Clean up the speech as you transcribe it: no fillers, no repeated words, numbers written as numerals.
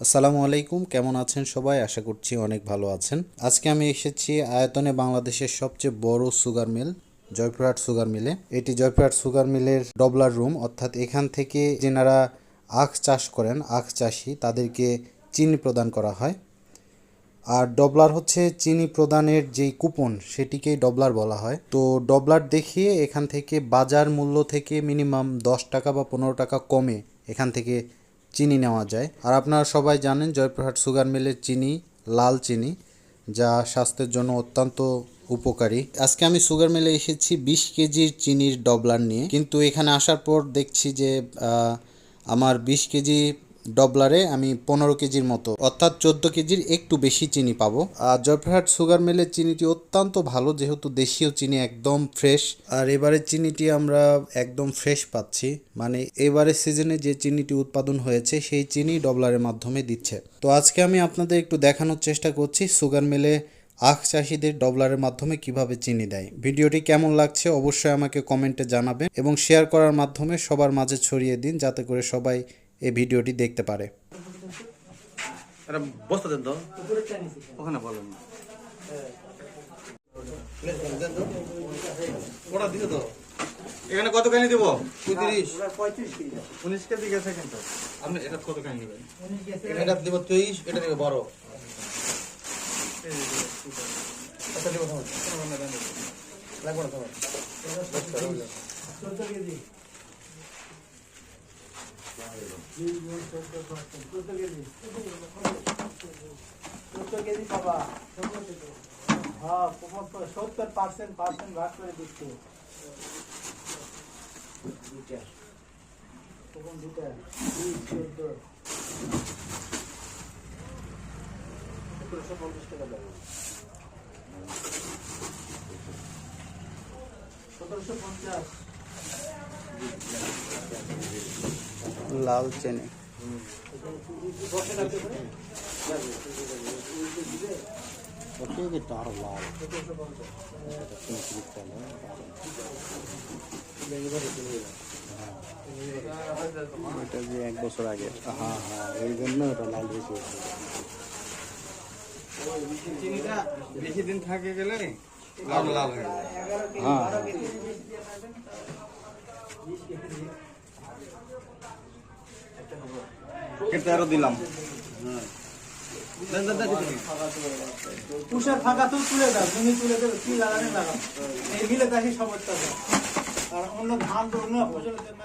আসসালামু আলাইকুম, কেমন আছেন সবাই? আশা করছি অনেক ভালো আছেন। আজকে আমি এসেছি আয়তনে বাংলাদেশের সবচেয়ে বড় সুগার মিল জয়পুরহাট সুগার মিলে। এটি জয়পুরহাট সুগার মিলের ডবলার রুম, অর্থাৎ এখান থেকে যেনারা আখ চাষ করেন, আখ চাষি, তাদেরকে চিনি প্রদান করা হয়। আর ডবলার হচ্ছে চিনি প্রদানের যেই কুপন, সেটিকেই ডবলার বলা হয়। তো ডবলার দেখিয়ে এখান থেকে বাজার মূল্য থেকে মিনিমাম 10 টাকা বা 15 টাকা কমে এখান থেকে চিনি নেওয়া যায়। আর আপনারা সবাই জানেন জয়পুরহাট সুগার মিলের চিনি লাল চিনি, যা স্বাস্থ্যের জন্য অত্যন্ত উপকারী। আজকে আমি সুগার মিলে এসেছি 20 কেজির চিনির ডবলার নিয়ে, কিন্তু এখানে আসার পর দেখছি যে আমার 20 কেজি ডবলারে আমি 15 কেজির মতো, অর্থাৎ 14 কেজির একটু বেশি চিনি পাবো। আর জয়পুরহাট সুগার মিলের চিনিটি অত্যন্ত ভালো, যেহেতু দেশীয় চিনি, একদম ফ্রেশ। আর এবারের চিনিটি আমরা একদম ফ্রেশ পাচ্ছি, মানে এবারের সিজনে যে চিনিটি উৎপাদন হয়েছে সেই চিনি ডবলারের মাধ্যমে দিচ্ছে। তো আজকে আমি আপনাদের একটু দেখানোর চেষ্টা করছি সুগার মিলে আখ চাষিদের ডবলারের মাধ্যমে কিভাবে চিনি দেয়। ভিডিওটি কেমন লাগছে অবশ্যই আমাকে কমেন্টে জানাবেন এবং শেয়ার করার মাধ্যমে সবার মাঝে ছড়িয়ে দিন, যাতে করে সবাই এই ভিডিওটি দেখতে পারে। বস্তা দেন তো ওখানে বলেন ওটা দিতে তো এখানে কত কানি দিব 19 কেজি গেছে কিন্তু আপনি এটা কত কানি নেবেন? এটা দিব 23, এটা দিব 12। আচ্ছা দিব লাগবে না তোমার 14 কেজি 14 কেজি পাবা। হ্যাঁ 70% ভাগ করে দিচ্ছে। দুটা 14 1750 টাকা লাগবে। 1750 লাল চিনি আরো লাল, এটা যে 1 বছর আগে, হ্যাঁ হ্যাঁ, এই জন্য এটা লাল বেশি। চিনিটা বেশি দিন থাকে গেলে লাল লাল হয়ে যায়। হ্যাঁ কেটে আরো দিলাম। তুষার ফাঁকা তো তুলে দাও, তুমি তুলে দেবে, কি লাগানে লাগাও, এই মিলে দেখি সমস্যা। আর অন্য ধান তো অন্য ফসলের জন্য